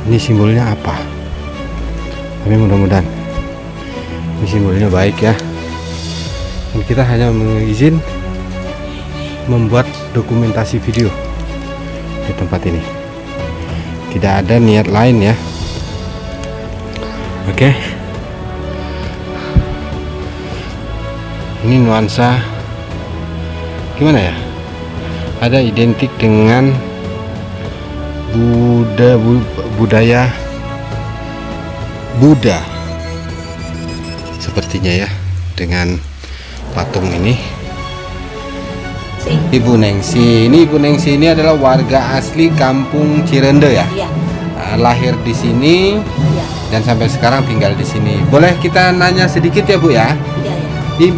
ini simbolnya apa, tapi mudah-mudahan ini simbolnya baik ya. Dan kita hanya mengizin membuat dokumentasi video di tempat ini, tidak ada niat lain ya. Oke. Ini nuansa gimana ya, ada identik dengan budaya Buddha sepertinya ya, dengan patung ini. Ibu Nengsi ini adalah warga asli Kampung Cirende ya. Iya. Lahir di sini. Iya. Dan sampai sekarang tinggal di sini. Boleh kita nanya sedikit ya Bu ya? Iya, iya.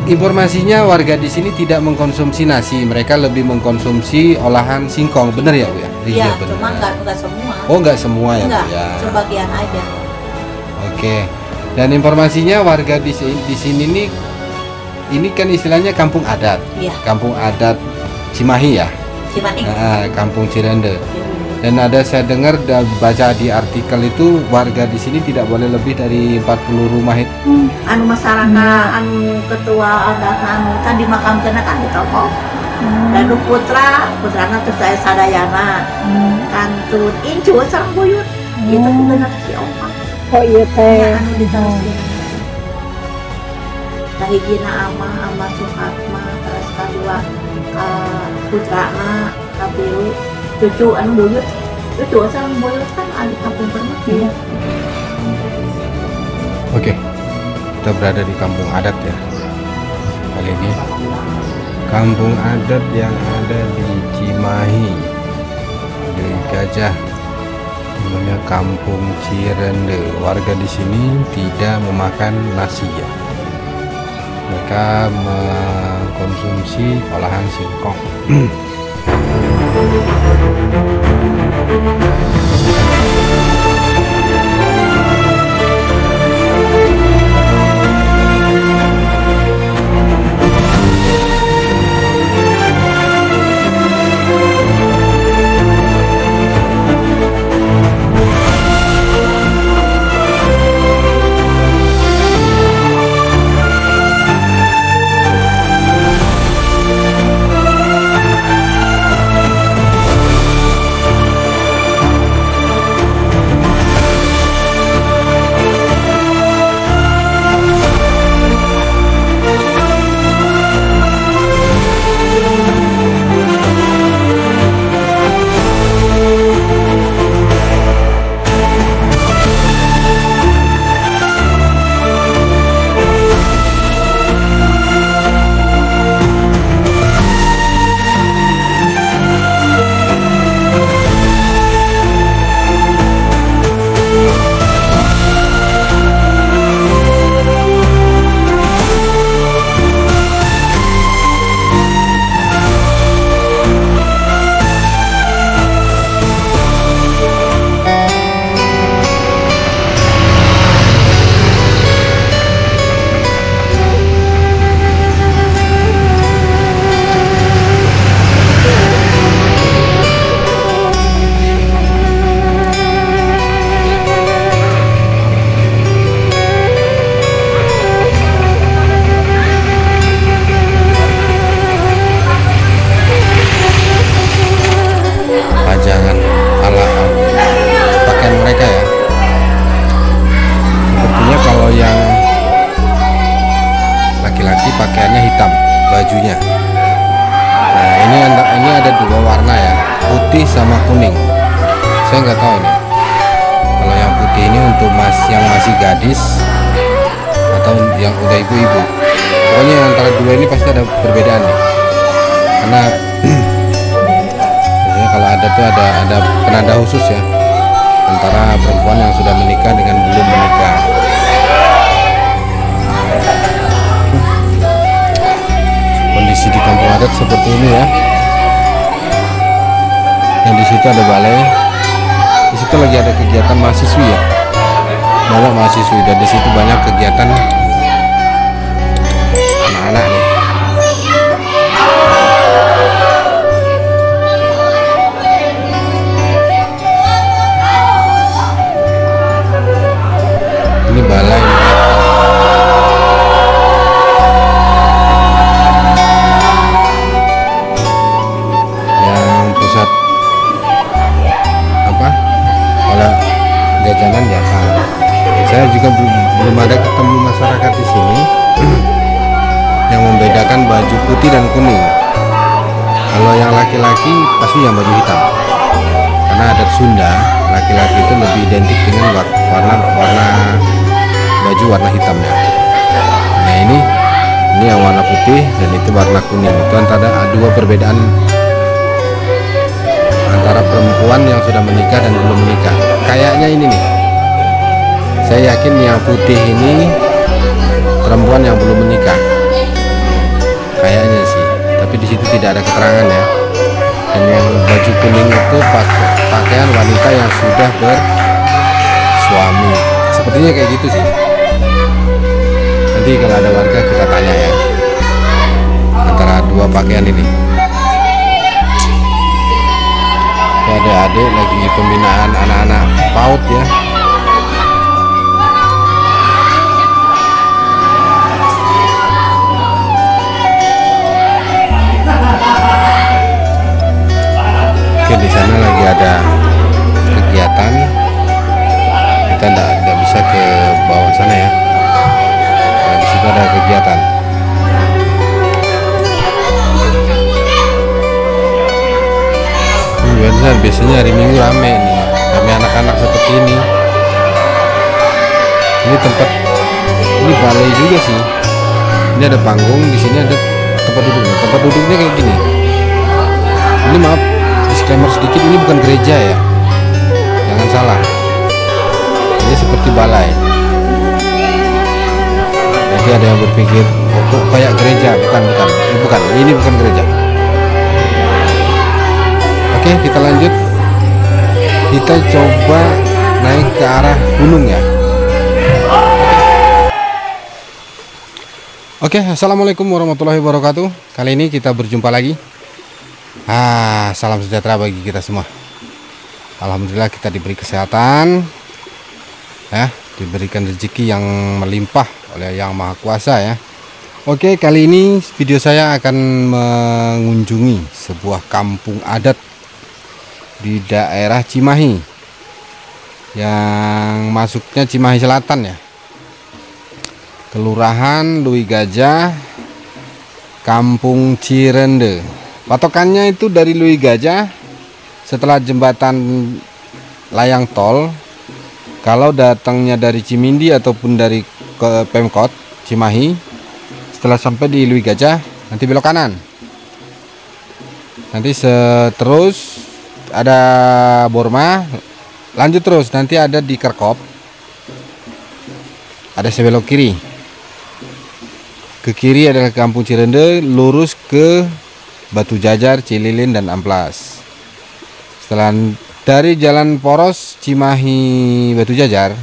Informasinya warga di sini tidak mengkonsumsi nasi, mereka lebih mengkonsumsi olahan singkong, bener ya Bu ya? Iya, cuma nggak semua. Oh, nggak semua ya Bu Enggak, ya? sebagian aja. Oke. Dan informasinya warga di sini nih, ini kan istilahnya kampung adat. Iya. Kampung adat Cimahi ya? Cimahi. Kampung Cirende. Dan ada saya dengar dan baca di artikel itu warga di sini tidak boleh lebih dari 40 rumah itu. Anu masyarakat, anu ketua adat anu kan dimakamkan kan di toko. Lalu putrana terus saya sadayana. Kantun incu sareng buyut. Itu benar si Oma. Oh iya teh. Anu diterusin. Kahijina ama Sukatma, terus kedua putrana kabiru. Cucu anu buyut, cucu sareng buyut kan ada kampung pernah. Iya. Oke, kita berada di kampung adat ya. Kali ini kampung adat yang ada di Cimahi, di Gajah, namanya Kampung Cirende. Warga di sini tidak memakan nasi ya. Mereka mengkonsumsi olahan singkong. Pakaiannya hitam bajunya. Nah ini ada dua warna ya, putih sama kuning. Saya nggak tahu nih kalau yang putih ini untuk yang masih gadis atau yang udah ibu-ibu. Pokoknya antara dua ini pasti ada perbedaan nih, karena biasanya kalau ada tuh ada penanda khusus ya antara perempuan yang sudah menikah dengan belum menikah. Kondisi di kampung adat seperti ini ya. Dan di situ ada balai. Di situ lagi ada kegiatan mahasiswi ya. Banyak mahasiswi dan di situ banyak kegiatan anak-anak nih. pusat apa oleh jajanan Jepang. Saya juga belum ada ketemu masyarakat di sini yang membedakan baju putih dan kuning. Kalau yang laki-laki pasti yang baju hitam, karena adat Sunda laki-laki itu lebih identik dengan warna baju warna hitamnya. Nah ini yang warna putih dan itu warna kuning. Itu antara dua perbedaan antara perempuan yang sudah menikah dan belum menikah. Kayaknya ini nih, saya yakin yang putih ini perempuan yang belum menikah. Kayaknya sih, tapi di situ tidak ada keterangan ya. Dan yang baju kuning itu pakaian wanita yang sudah bersuami. Sepertinya kayak gitu sih. Nanti kalau ada warga kita tanya ya, antara dua pakaian ini. Ada adik lagi pembinaan anak-anak PAUD ya. Oke, di sana lagi ada kegiatan. Kita tidak bisa ke bawah sana ya. Nah, di situ ada kegiatan. Biasanya hari Minggu rame nih, rame anak-anak seperti ini. Ini tempat, ini balai juga sih. Ini ada panggung, di sini ada tempat duduknya. Tempat duduknya kayak gini. Ini maaf, disclaimer sedikit, ini bukan gereja ya, jangan salah. Ini seperti balai. Nanti ada yang berpikir, oh, kok kayak gereja? Bukan. Ini bukan gereja. Oke, kita lanjut. Kita coba naik ke arah gunung ya. Oke, assalamualaikum warahmatullahi wabarakatuh. Kali ini kita berjumpa lagi. Salam sejahtera bagi kita semua. Alhamdulillah kita diberi kesehatan, ya, diberikan rezeki yang melimpah oleh Yang Maha Kuasa ya. Oke, kali ini video saya akan mengunjungi sebuah kampung adat di daerah Cimahi, yang masuknya Cimahi Selatan ya, Kelurahan Lui Gajah, Kampung Cirende. Patokannya itu dari Lui Gajah, setelah jembatan layang tol. Kalau datangnya dari Cimindi ataupun dari Pemkot Cimahi, setelah sampai di Lui Gajah nanti belok kanan. Nanti terus ada Borma, lanjut terus, nanti ada di Kerkop, ada sebelok kiri. Ke kiri adalah Kampung Cirende, lurus ke Batu Jajar, Cililin, dan Amplas. Setelah dari Jalan Poros Cimahi Batu Jajar,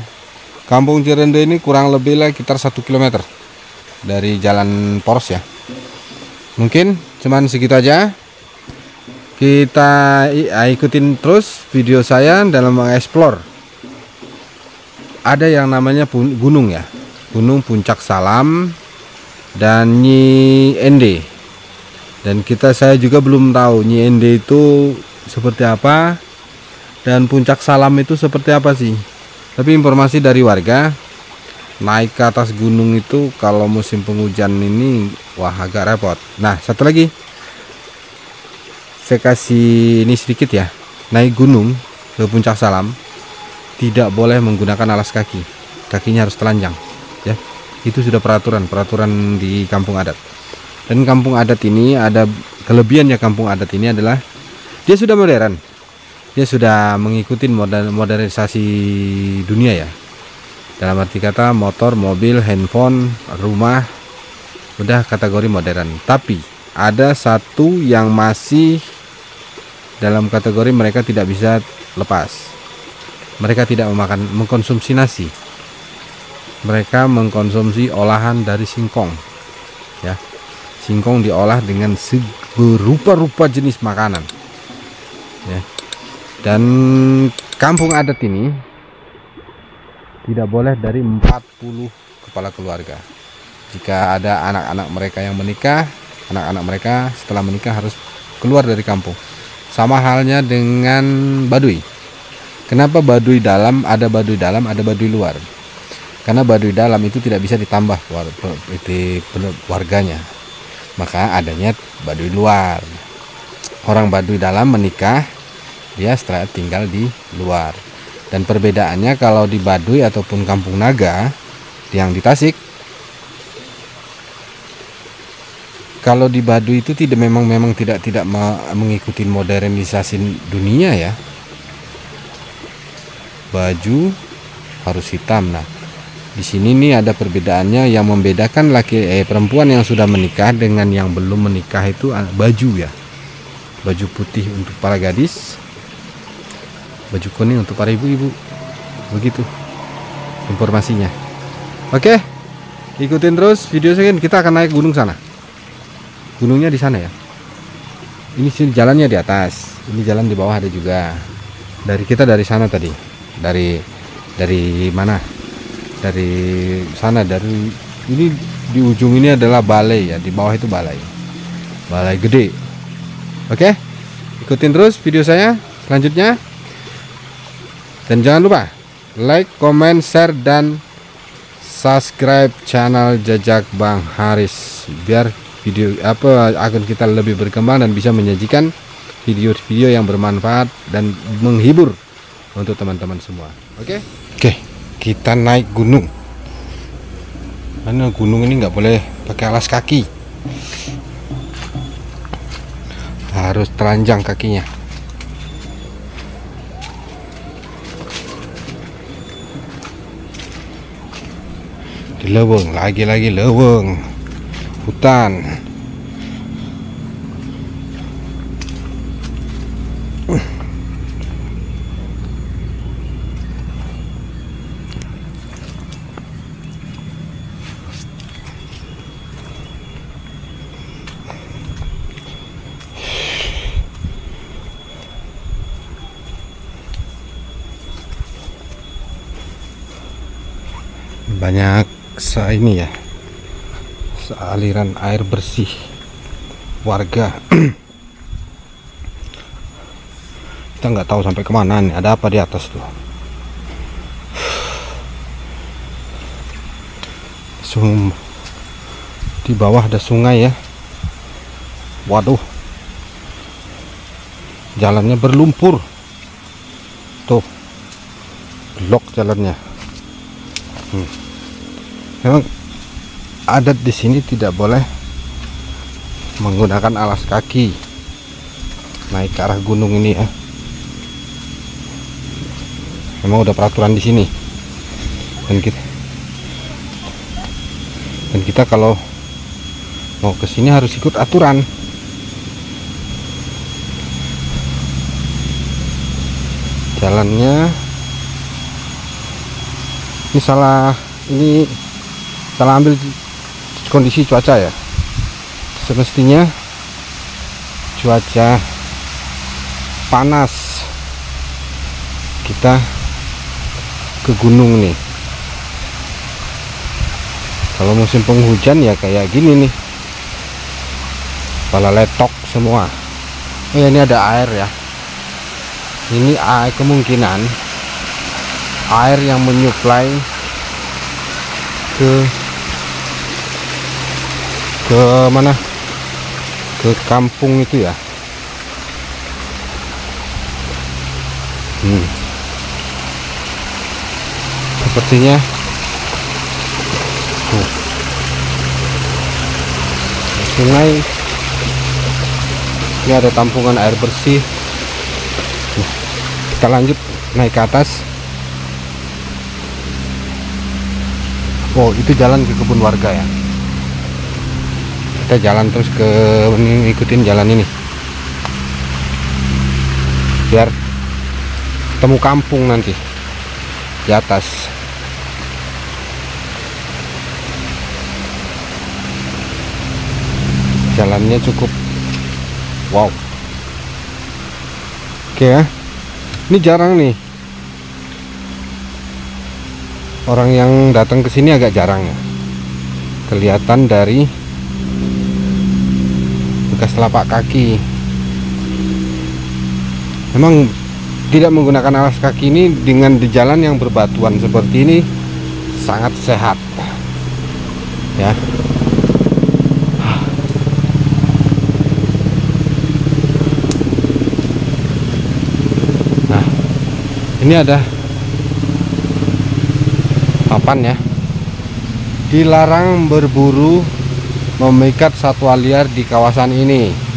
Kampung Cirende ini kurang lebih lah sekitar 1 km dari Jalan Poros ya. Mungkin cuman segitu aja. Kita ikutin terus video saya dalam mengeksplor. Ada yang namanya gunung ya, Gunung Puncak Salam dan Nyi Ende. Dan saya juga belum tahu Nyi Ende itu seperti apa dan Puncak Salam itu seperti apa sih. Tapi informasi dari warga, naik ke atas gunung itu kalau musim penghujan ini wah agak repot. Nah, satu lagi, saya kasih ini sedikit ya. Naik gunung ke Puncak Salam tidak boleh menggunakan alas kaki, kakinya harus telanjang ya. Itu sudah peraturan di kampung adat. Dan kampung adat ini ada kelebihannya. Kampung adat ini adalah dia sudah modern, dia sudah mengikuti modernisasi dunia ya, dalam arti kata motor, mobil, handphone, rumah udah kategori modern. Tapi ada satu yang masih dalam kategori mereka tidak bisa lepas. Mereka tidak mengkonsumsi nasi. Mereka mengkonsumsi olahan dari singkong. Ya. Singkong diolah dengan berupa-rupa jenis makanan. Ya. Dan kampung adat ini tidak boleh dari 40 kepala keluarga. Jika ada anak-anak mereka yang menikah, anak-anak mereka setelah menikah harus keluar dari kampung. Sama halnya dengan Baduy. Kenapa Baduy dalam, ada Baduy luar? Karena Baduy dalam itu tidak bisa ditambah warganya, maka adanya Baduy luar. Orang Baduy dalam menikah, dia setelah tinggal di luar. Dan perbedaannya kalau di Baduy ataupun Kampung Naga yang di Tasik, kalau di Baduy itu memang tidak mengikuti modernisasi dunia ya. Baju harus hitam. Nah, di sini nih ada perbedaannya yang membedakan perempuan yang sudah menikah dengan yang belum menikah itu baju ya. Baju putih untuk para gadis, baju kuning untuk para ibu-ibu. Begitu informasinya. Oke, ikutin terus video saya. Kita akan naik gunung sana. Gunungnya di sana ya. Ini sini jalannya di atas. Ini jalan di bawah ada juga. Kita dari sana tadi. Dari mana? Dari sana, dari ini di ujung ini adalah balai ya. Di bawah itu balai gede. Oke, ikutin terus video saya selanjutnya. Dan jangan lupa like, comment, share, dan subscribe channel Jejak Bang Haris biar video akan kita lebih berkembang dan bisa menyajikan video-video yang bermanfaat dan menghibur untuk teman-teman semua. Oke, kita naik gunung. Karena gunung ini nggak boleh pakai alas kaki, harus telanjang kakinya. Di leweng, lagi leweng, hutan. Banyak ini ya, aliran air bersih warga. Kita nggak tahu sampai kemana nih, ada apa di atas tuh. Di bawah ada sungai ya. Waduh, jalannya berlumpur tuh, blok jalannya. Memang adat di sini tidak boleh menggunakan alas kaki naik ke arah gunung ini ya. Memang udah peraturan di sini. Dan kita kalau mau ke sini harus ikut aturan. Jalannya ini salah ambil kondisi cuaca ya. Semestinya cuaca panas, kita ke gunung nih. Kalau musim penghujan ya kayak gini nih, kepala letok semua. Oh ya, ini ada air ya. Ini kemungkinan air yang menyuplai ke mana, ke kampung itu ya. Sepertinya sungai ini ada tampungan air bersih. Kita lanjut naik ke atas. Oh, itu jalan ke kebun warga ya. Kita jalan terus ikutin jalan ini biar ketemu kampung nanti di atas. Jalannya cukup wow. Oke ya, ini jarang nih orang yang datang ke sini, agak jarang ya. Kelihatan dari bekas telapak kaki. Memang tidak menggunakan alas kaki ini dengan di jalan yang berbatuan seperti ini sangat sehat ya. Nah, ini ada papan ya, dilarang berburu memikat satwa liar di kawasan ini.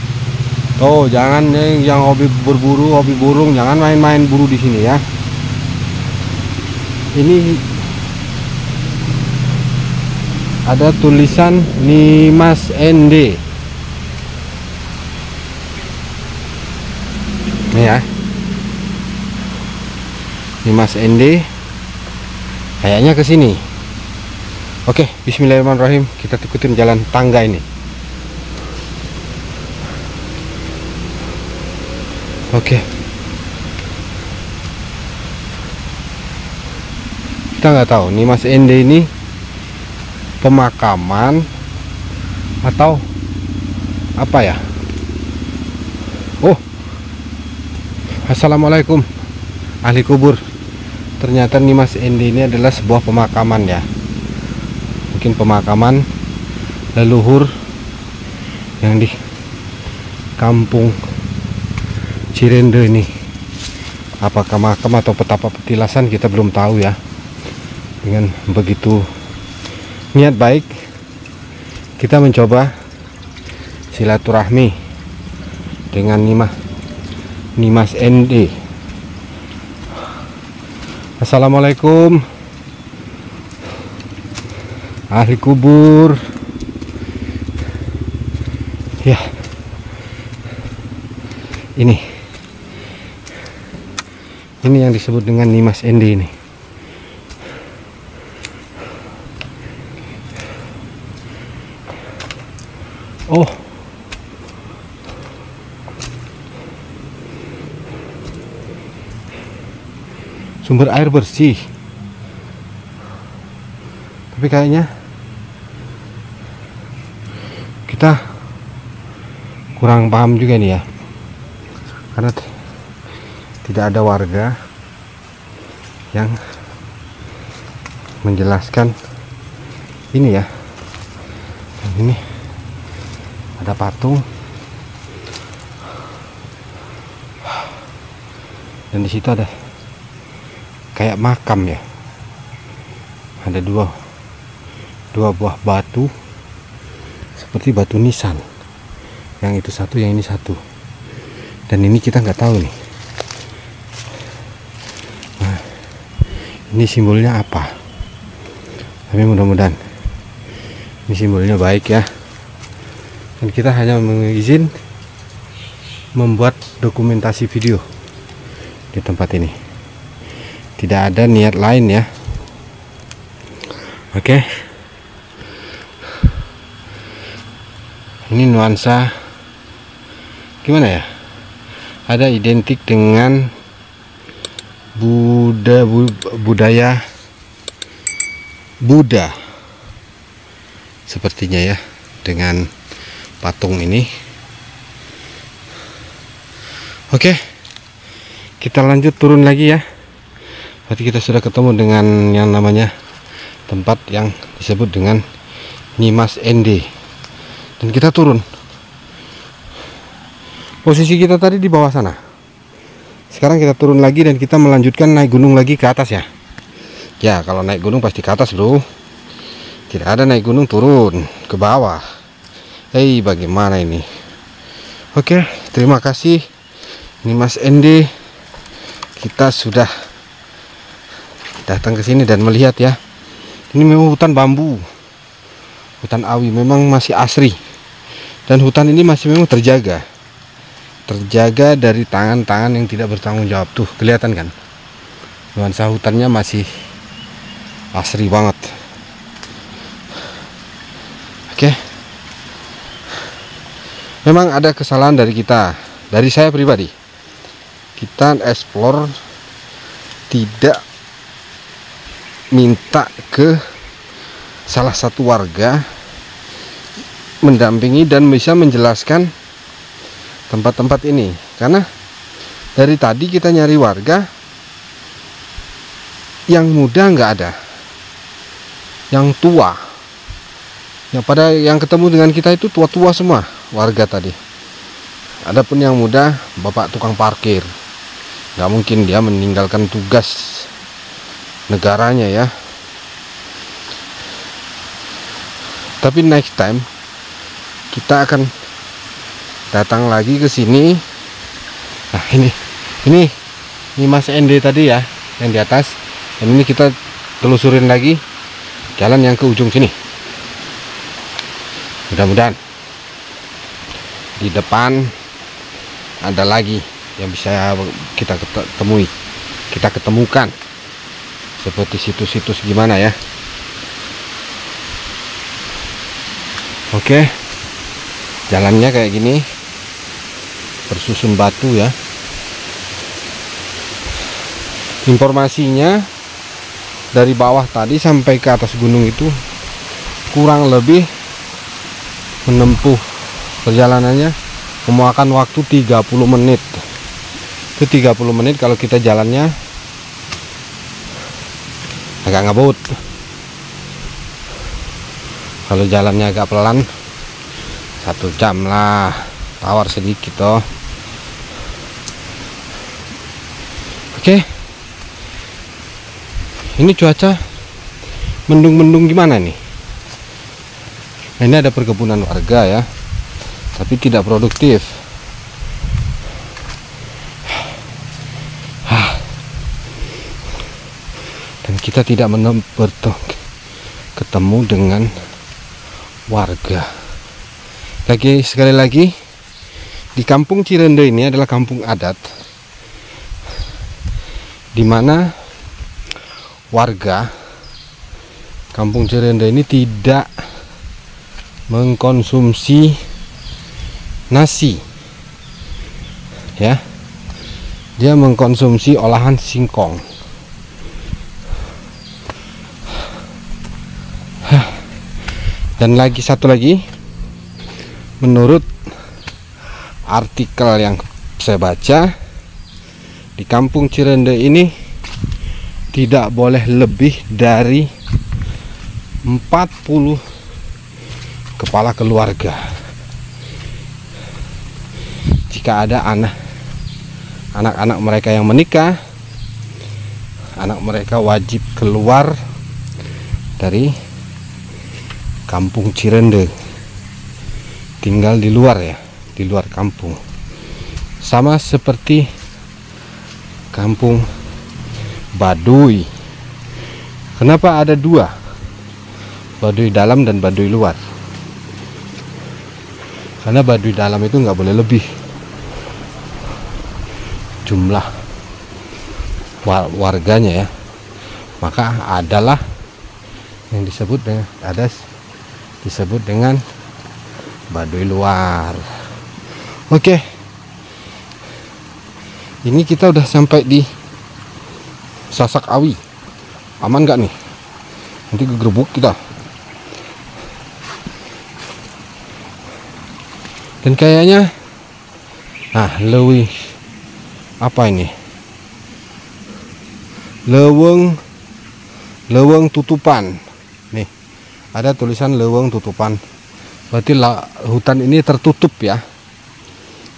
Oh, jangan yang hobi berburu, hobi burung, jangan main-main buru di sini ya. Ini ada tulisan Nimas ND. Nih ya. Nimas ND. Kayaknya ke sini. Oke, bismillahirrahmanirrahim. Kita ikutin jalan tangga ini. Oke. Kita nggak tahu Nimas ND ini pemakaman atau apa ya. Oh, assalamualaikum ahli kubur. Ternyata Nimas ND ini adalah sebuah pemakaman ya. Mungkin pemakaman leluhur yang di kampung Cirende ini. Apakah makam atau petapa petilasan kita belum tahu ya. Dengan begitu niat baik, kita mencoba silaturahmi dengan Nimas ND. Assalamualaikum ahli kubur ya. Ini yang disebut dengan Nimas ND ini. Oh, sumber air bersih. Tapi kayaknya kita kurang paham juga nih ya, karena tidak ada warga yang menjelaskan ini ya. Dan ini ada patung, dan di situ ada kayak makam ya. Ada dua buah batu seperti batu nisan, yang itu satu, yang ini satu, dan ini kita nggak tahu nih. Nah, ini simbolnya apa, tapi mudah-mudahan ini simbolnya baik ya. Dan kita hanya mengizin membuat dokumentasi video di tempat ini, tidak ada niat lain ya. Oke. Ini nuansa gimana ya, ada identik dengan budaya Buddha sepertinya ya, dengan patung ini. Oke, kita lanjut turun lagi ya. Berarti kita sudah ketemu dengan yang namanya tempat yang disebut dengan Nimas ND, dan kita turun. Posisi kita tadi di bawah sana, sekarang kita turun lagi dan kita melanjutkan naik gunung lagi ke atas ya. Ya, kalau naik gunung pasti ke atas bro, tidak ada naik gunung turun ke bawah. Bagaimana ini? Oke, terima kasih Nimas ND. Kita sudah datang ke sini dan melihat ya. Ini memang hutan bambu, hutan awi, memang masih asri, dan hutan ini masih memang terjaga dari tangan-tangan yang tidak bertanggung jawab. Tuh kelihatan kan, nuansa hutannya masih asri banget. Oke. Memang ada kesalahan dari kita, dari saya pribadi. Kita explore tidak minta ke salah satu warga mendampingi dan bisa menjelaskan tempat-tempat ini, karena Dari tadi kita nyari warga, yang muda nggak ada, yang tua. Yang ketemu dengan kita itu tua-tua semua warga tadi. Adapun yang muda, bapak tukang parkir. Nggak mungkin dia meninggalkan tugas negaranya ya. Tapi next time kita akan datang lagi ke sini. Nah, ini Mas ND tadi ya, yang di atas. Dan ini kita telusurin lagi jalan yang ke ujung sini. Mudah-mudahan di depan ada lagi yang bisa kita ketemukan, seperti situs-situs gimana ya. Oke, jalannya kayak gini, bersusun batu ya. Informasinya dari bawah tadi sampai ke atas gunung itu kurang lebih menempuh perjalanannya memakan waktu 30 menit. Itu 30 menit kalau kita jalannya agak ngebut. Kalau jalannya agak pelan 1 jam lah, tawar sedikit toh. Oke. Ini cuaca mendung-mendung gimana nih? Nah, ini ada perkebunan warga ya, tapi tidak produktif. Dan kita tidak ketemu dengan warga. Sekali lagi, di kampung Cirende ini adalah kampung adat, di mana warga kampung Cirende ini tidak mengkonsumsi nasi ya, dia mengkonsumsi olahan singkong. Dan satu lagi, menurut artikel yang saya baca, di kampung Cirende ini tidak boleh lebih dari 40 kepala keluarga. Jika ada anak-anak mereka yang menikah, anak mereka wajib keluar dari kampung Cirende, tinggal di luar ya, di luar kampung. Sama seperti kampung Baduy. Kenapa ada 2? Baduy dalam dan Baduy luar. Karena Baduy dalam itu nggak boleh lebih jumlah warganya ya. Maka adalah yang disebut dengan Baduy luar. Oke. Ini kita udah sampai di Sasak Awi. Aman nggak nih? Nanti kegerebuk kita. Dan kayaknya leuwih apa ini? Leuweung tutupan. Nih, ada tulisan leuweung tutupan. Berarti hutan ini tertutup ya.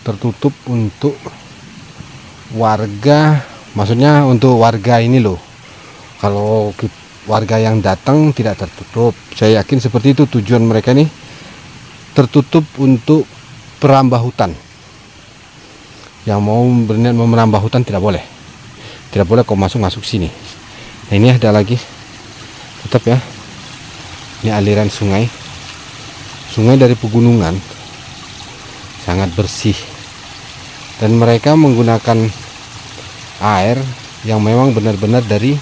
Tertutup untuk warga. Maksudnya untuk warga ini loh. Kalau warga yang datang tidak tertutup. Saya yakin seperti itu tujuan mereka nih. Tertutup untuk perambah hutan. Yang mau berniat merambah hutan tidak boleh. Tidak boleh kau masuk sini. Nah, ini ada lagi. Tetap ya. Ini aliran sungai. Sungai dari pegunungan. Sangat bersih. Dan mereka menggunakan air yang memang benar-benar dari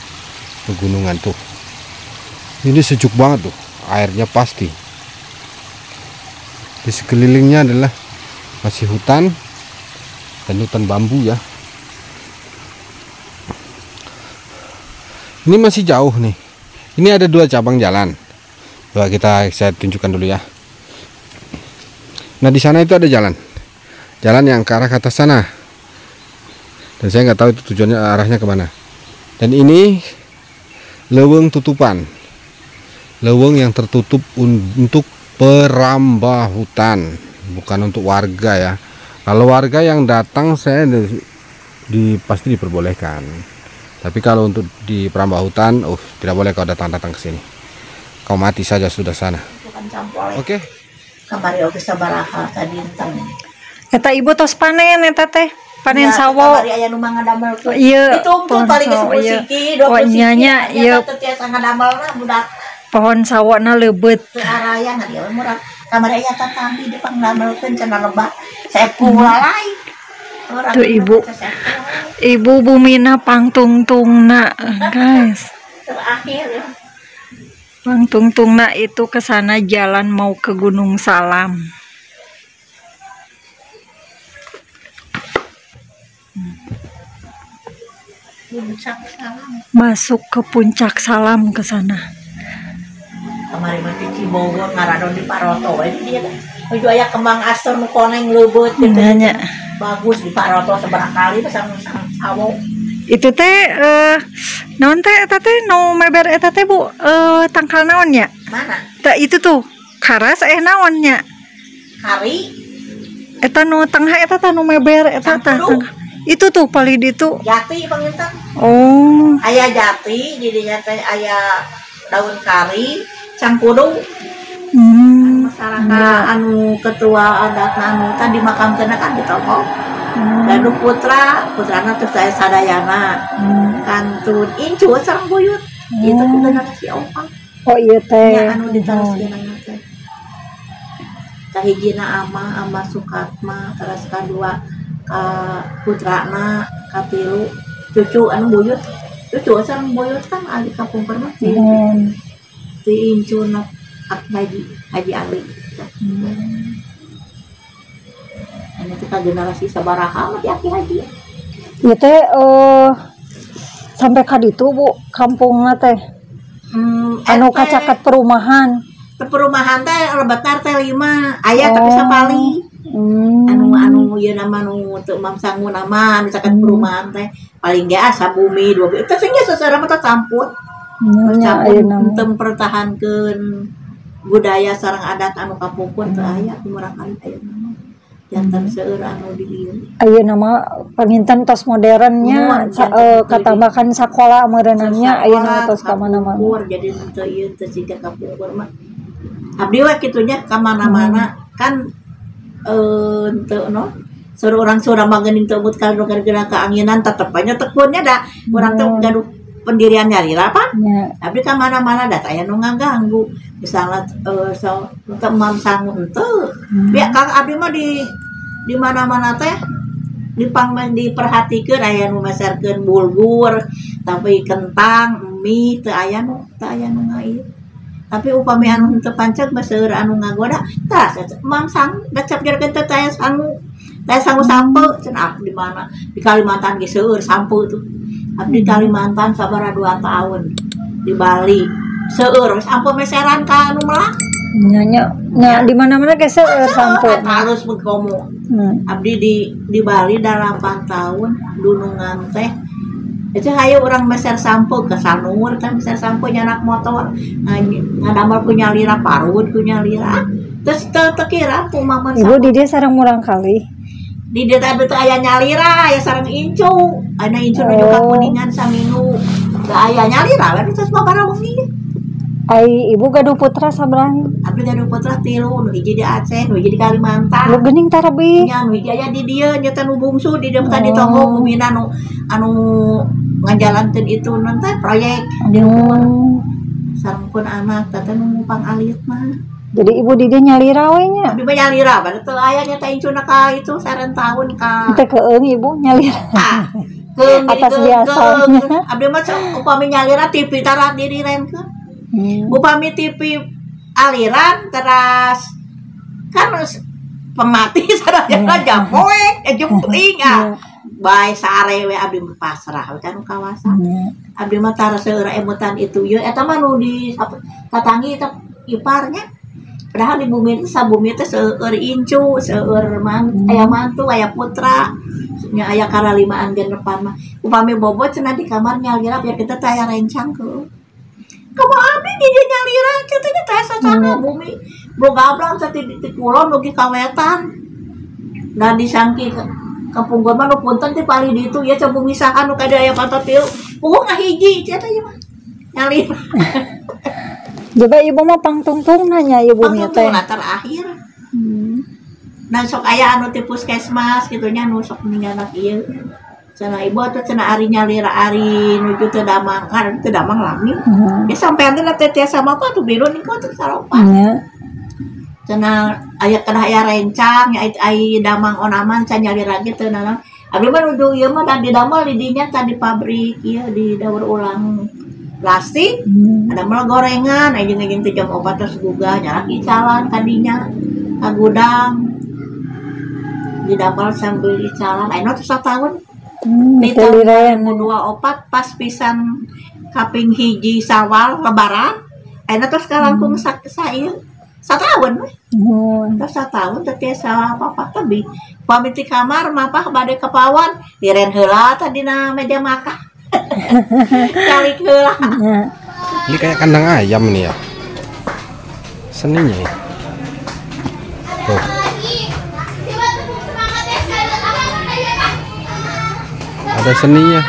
pegunungan tuh. Ini sejuk banget tuh, airnya pasti. Di sekelilingnya adalah masih hutan dan hutan bambu ya. Ini masih jauh nih. Ini ada 2 cabang jalan. Coba saya tunjukkan dulu ya. Nah, di sana itu ada jalan yang ke arah atas sana. Dan saya nggak tahu itu tujuannya, arahnya kemana. Dan ini leuweung tutupan, leuweung yang tertutup untuk perambah hutan, bukan untuk warga ya. Kalau warga yang datang saya pasti diperbolehkan. Tapi kalau untuk di perambah hutan, tidak boleh kau datang ke sini. Kau mati saja sudah sana. Oke. Kamari oge sabaraha tadi entang. Eta ibu tos panen eta teh. Panen sawo. Kamari aya nu mangadamel tuh. Iya. Ditumpuk paling ge 10 siki, 20 siki. Nya ieu Tiasa ngadamelna budak. pohon sawona leubeut. Teu araya ngadieu murah. Kamari aya tatambi di pangdamelkeun cenah lebah. Saya pulalai. Tuh ibu bumina pangtungtungna guys. Terakhir ya. Pangtungtungna itu ke sana jalan mau ke Gunung Salam. Masuk ke Puncak Salam ke sana. Kamari mah di Cibogor ngaradon di Paroto we dia teh. Menuju aya kembang astor nu koneng leubeut gitu. Nya. Bagus di Paroto seberapa kali pasang sawo. Itu teh naon teh eta teh nu meber eta teh Bu tangkal naon nya? Mana? Teh itu tuh karas naon nya? Kari. Eta nu tengah eta teh nu meber eta teh. Itu tuh palid itu. Jati panginten. Oh. Aya jati di dinya teh aya daun kari, cangkudu. Masyarakat anu ketua adat anu tadi makamkeun kan di toko. Gaduh putrana teh saya sadayana. Kantun incu sareng buyut. Itu kita si opang. Oh iya teh. Ya anu diteruskeun teh. Kahijina ama Sukatma, terus kadua ka putrana, katilu cucu anu buyut. Cucu sareng buyut kan ahli kampung pernah ti incuna Haji Ali. Ini kita generasi sabaraha mah aki haji. Ieu teh sampai ka ditu Bu, kampungna teh. Anu kacaket perumahan. Perumahan teh lebetar teh 5 aya tapi sapali. Anu ieu nama nu teu mamsangu nama anu caket perumahan teh paling ge asa bumi 2 teh sing sasara mah campur. Campur teu pertahankeun budaya sareng adat anu kapungkur teu aya kumaha kali aya nama. Jantan seueur anu di dieu. Aya nama panginten tos modernnya katambahan sakola meureunannya aya nama tos ka mana-mana. Jadi teu ieu teu siga kapungkur mah. Abdi we kitunya ka mana-mana kan teu no suruh orang mah geuning teu mut ka gara-gara keanginan tetepnya tekunnya da urang teh gaduh pendirian nyalira pan. Abdi ka mana-mana da aya nu ngaganggu. Misalnya teman sangu henteu. Biar Kang abdi mah di mana-mana teh diperhatikeun aya nu meserkeun bulgur, tapi kentang, mie teu aya nu ngaieu. Tapi upami anu henteu pancet mah seueur anu ngagoda, tah mam sang da cap jarkeun teh aya sangu. Teh sangu sampe cenah di mana? Di Kalimantan ge seueur sampe tuh. Abdi Kalimantan sabaraha 2 tahun. Di Bali seueur sampe meseran ka anu melah. Nya di mana-mana ge seueur sampe. Halus bekomo. Abdi di Bali 8 tahun dunungan teh. Itu hayu orang meser sampo ke Sanur kan meser sampo nyanak motor. Ngadamel ku nyalira parut ku nyalira. Terus teu kira kumaha Ibu di dia sareng murang kali. Di dia teh aya nyalira aya sareng incu. Ana incu nu juga kuningan saminggu. Teu aya nyalira we terus babaraha wengi. Ai ibu gaduh putra sabaraha? Abdi gaduh putra 3, nu hiji di Aceh, nu hiji di Kalimantan. Lu geuning tarabi. Nya nu hiji aya di dieu nya teh nu bungsu di dieu tadi tonggo bumina anu ngajalankeun itu nanti proyek di rumah. Sarengkeun anak teh nu ngupang alit mah. Jadi ibu di dia nyalira we nya. Abdi mah nyalira bade teu aya nya teh incuna ka itu sareng tahun ka. Teh keung ibu nyalira. Keung atas biasanya. Abdi mah upami nyalira TV tara diri renkeun. Upami TV aliran teras kan pemati sadayana japoek jempling bae sare we abdi pasrah kan kawasan. Abdi mah tara seueur emutan itu ye eta mah nu di tatangi teh iparnya. Padahal di bumi itu sabumi teh seueur incu, seueur aya mantu, aya putra. nya aya karalimaan gen depan mah upami bobo cenah di kamar nyalira biar kita taya rencang ke kamu abi di dia nyalira katanya teh sasana bumi boga ablang tadi di kulon dugi kawetan nah disangki kapunggur mah nu punten teh pali ditu ya coba misalkan nu kada aya pantat tilu ngahiji cenah ieu mah nyalira coba ibu mah pangtungtung nanya ibu nya teh terakhir nah sok aya anu ti puskesmas gitunya nu sok ninggalak ieu cenah ibu atuh cenah ari nyalira ari nuju teu damang kan teu damang lami ya sampean teh teh sama apa tuh biru niku teh saropan cenah aya kana aya rencang ai damang onaman can nyalira ge teu naon abdi mah nuju ieu mah dan di damel di dinya tadi pabrik ieu di daur ulang plastik ada mah gorengan jeung teh jam 4 terus gugah nyarak icalan kadinya ka gudang di dapal sambil icalan ayeuna teh satahun di tahun 2024 pas pisan kaping hiji Sawal lebaran ayeuna terus kalangkung satahun terus satahun teh tiasa apa-apa teh pamit di kamar mapah bade ke pawon diren heula teh dina meja makan kali heula Ini kayak kandang ayam nih ya seninya ya. Tuh. Ada seninya.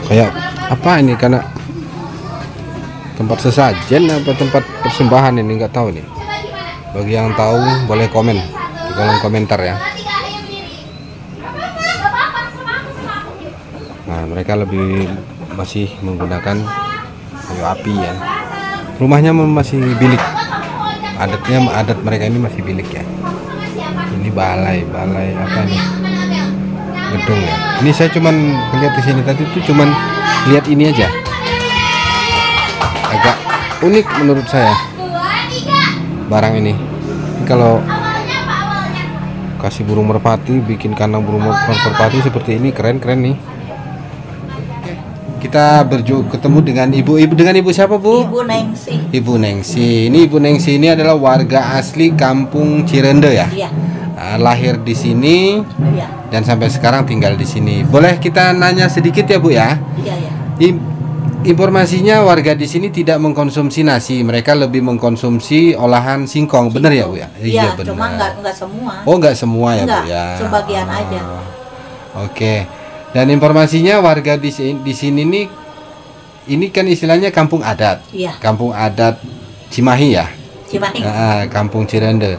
Kayak apa ini karena tempat sesajen apa tempat persembahan ini nggak tahu nih. Bagi yang tahu boleh komen di kolom komentar ya. Nah mereka lebih masih menggunakan kayu api ya. Rumahnya masih bilik. Adat mereka ini masih bilik ya. Ini balai apa nih? Gedung ya. Ini saya cuman lihat di sini tadi itu cuman lihat ini aja. Agak unik menurut saya. Barang ini. Kalau kasih burung merpati, bikin kandang burung merpati seperti ini keren nih. Kita ketemu dengan ibu siapa Bu? Ibu Nengsi. Ibu Nengsi. Ini Ibu Nengsi ini adalah warga asli Kampung Cirende ya. Iya. Lahir di sini. Iya. Dan sampai sekarang tinggal di sini. Boleh kita nanya sedikit ya Bu ya? Iya. Informasinya warga di sini tidak mengkonsumsi nasi, mereka lebih mengkonsumsi olahan singkong, benar ya Bu ya? Iya, benar. Cuma nggak semua. Oh nggak semua ya enggak, Bu ya? Sebagian aja. Oke. Dan informasinya warga di sini nih, ini kan istilahnya kampung adat. Iya. Kampung adat Cimahi ya. Cimahi. Kampung Cirende.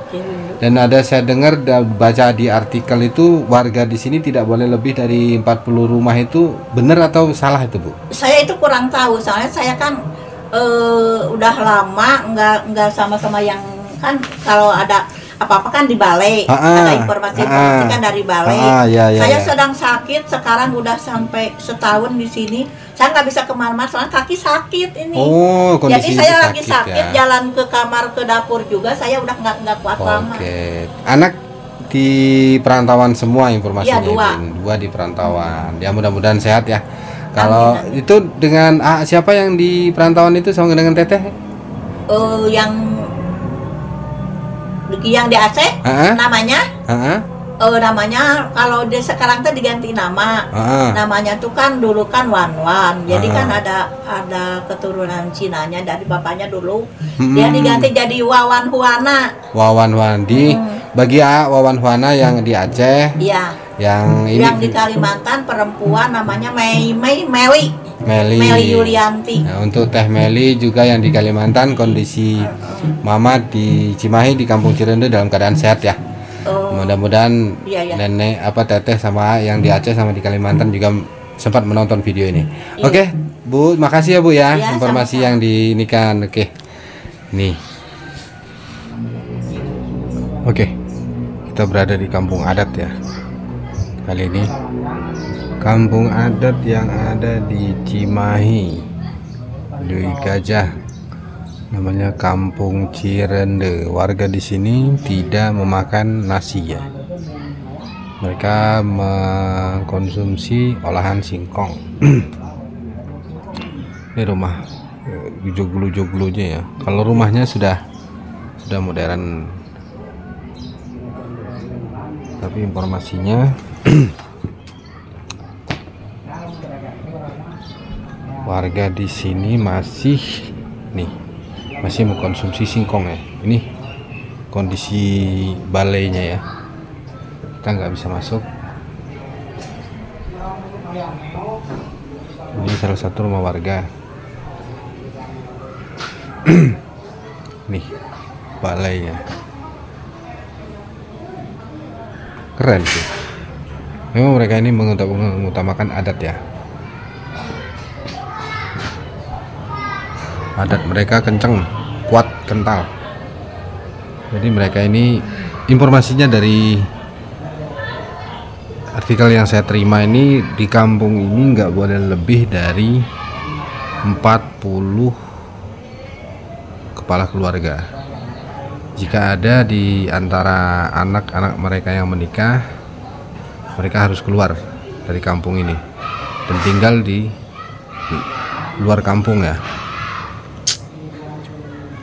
Dan ada saya dengar baca di artikel itu warga di sini tidak boleh lebih dari 40 rumah itu, benar atau salah itu Bu? Saya itu kurang tahu, soalnya saya kan udah lama nggak sama-sama yang kan kalau ada apa-apa kan di balai, ada informasi kan dari balai. Saya sedang sakit sekarang udah sampai setahun di sini. Saya nggak bisa kemana-mana soalnya kaki sakit ini. Oh, jadi saya lagi sakit ya. Jalan ke kamar ke dapur juga saya udah nggak kuat lama. Oke. Anak di perantauan semua informasinya. Ya, dua di perantauan. Ya mudah-mudahan sehat ya. Kalau amin. Itu dengan siapa yang di perantauan itu sama dengan Teteh? Yang di Aceh namanya? Namanya kalau dia sekarang tuh diganti nama. Namanya tuh kan dulu kan Wan. Jadi kan ada keturunan Cinanya dari bapaknya dulu. Dia diganti jadi Wawan Huana. Wawan Huana bagi Wawan Huana yang di Aceh. Iya. Yang di Kalimantan perempuan namanya Meli Yulianti. Nah, untuk Teh Meli juga yang di Kalimantan kondisi Mama di Cimahi di Kampung Cirende dalam keadaan sehat ya. Mudah-mudahan nenek Teteh sama yang di Aceh sama di Kalimantan juga sempat menonton video ini. Oke, Bu, makasih ya Bu ya informasi sama-sama. Yang dinikan. Nih. Oke. Kita berada di kampung adat ya. Kali ini kampung adat yang ada di Cimahi, Dwi Gajah, namanya Kampung Cirende. Warga di sini tidak memakan nasi ya. Mereka mengkonsumsi olahan singkong. Ini rumah joglo-joglonya ya. Kalau rumahnya sudah modern Tapi informasinya warga di sini masih mengkonsumsi singkong ya. Ini kondisi balainya ya, kita nggak bisa masuk. Ini salah satu rumah warga. Nih balainya keren sih. Memang mereka ini mengutamakan adat ya. Adat mereka kenceng, kuat, kental. Jadi mereka ini, informasinya dari artikel yang saya terima ini, di kampung ini nggak boleh lebih dari 40 kepala keluarga. Jika ada di antara anak-anak mereka yang menikah, mereka harus keluar dari kampung ini dan tinggal di luar kampung ya.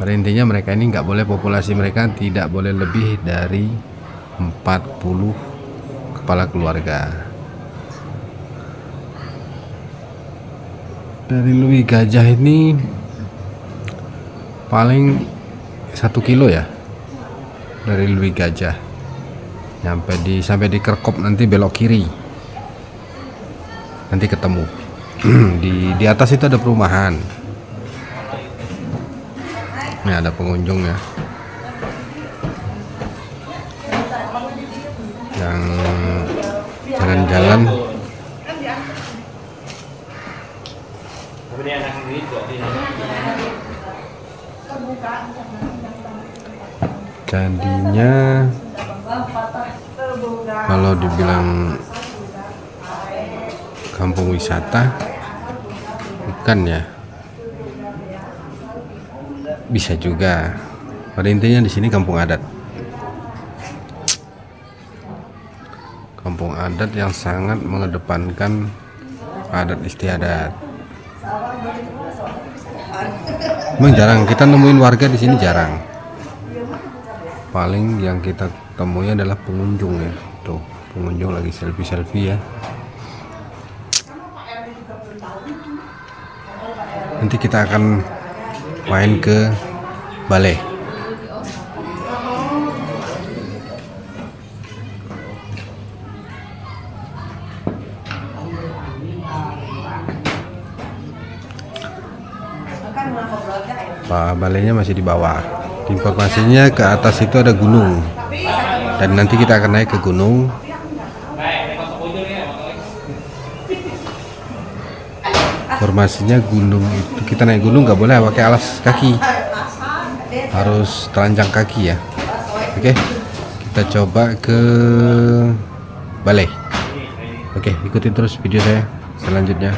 Pada intinya mereka ini nggak boleh, populasi mereka tidak boleh lebih dari 40 kepala keluarga. Dari Lui Gajah ini paling 1 kilo ya, dari Lui Gajah sampai di Kerkop, nanti belok kiri nanti ketemu. Di atas itu ada perumahan. Ini ada pengunjung ya, yang jalan-jalan. Jadinya kalau dibilang kampung wisata, bukan ya, bisa juga. Pada intinya di sini kampung adat. Kampung adat yang sangat mengedepankan adat istiadat. Memang jarang kita nemuin warga di sini, jarang. Paling yang kita temui adalah pengunjung ya. Tuh, pengunjung lagi selfie-selfie ya. Nanti kita akan main ke balai. Balainya masih di bawah. Informasinya ke atas itu ada gunung, dan nanti kita akan naik ke gunung. Informasinya gunung itu, kita naik gunung nggak boleh pakai alas kaki, harus telanjang kaki ya. Oke, kita coba ke balai. Oke, ikutin terus video saya selanjutnya.